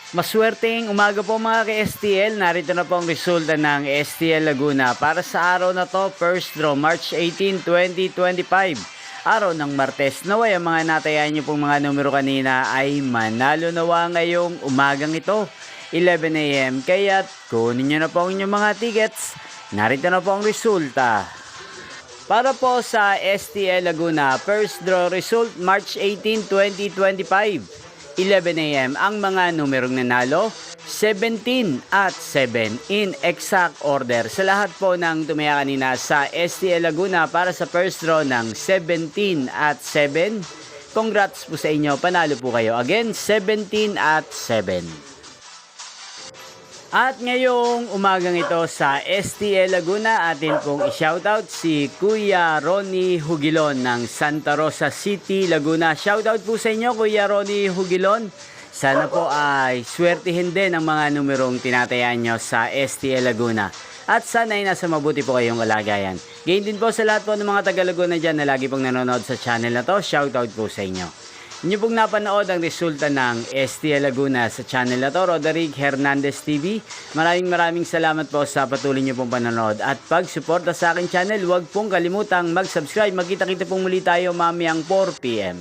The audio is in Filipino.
Maswerteng umaga po mga ka-STL. Narito na po ang resulta ng STL Laguna para sa araw na to, first draw March 18, 2025. Araw ng Martes. Naway ang mga natayan nyo pong mga numero kanina ay manalo nawa ngayong umagang ito, 11 AM. Kaya kunin nyo na po ang inyong mga tickets. Narito na po ang resulta. Para po sa STL Laguna, first draw result March 18, 2025. 11 AM ang mga numerong nanalo, 17 at 7 in exact order. Sa lahat po ng tumaya kanina sa STL Laguna para sa first draw ng 17 at 7, congrats po sa inyo, panalo po kayo. Again, 17 at 7. At ngayong umagang ito sa STL Laguna, atin pong i-shoutout si Kuya Ronnie Hugilon ng Santa Rosa City, Laguna. Shoutout po sa inyo, Kuya Ronnie Hugilon. Sana po ay swertihin din ang mga numerong tinatayaan nyo sa STL Laguna. At sana ay nasa mabuti po kayong kalagayan. Gayon din po sa lahat po ng mga taga-Laguna dyan na lagi pong nanonood sa channel na to. Shoutout po sa inyo. Inyo pong napanood ang resulta ng STL Laguna sa channel na to, Roderick Hernandez TV. Maraming salamat po sa patuloy nyo pong panonood at pag-suporta sa aking channel. Huwag pong kalimutang mag-subscribe. Magkita-kita pong muli tayo mamayang 4 PM.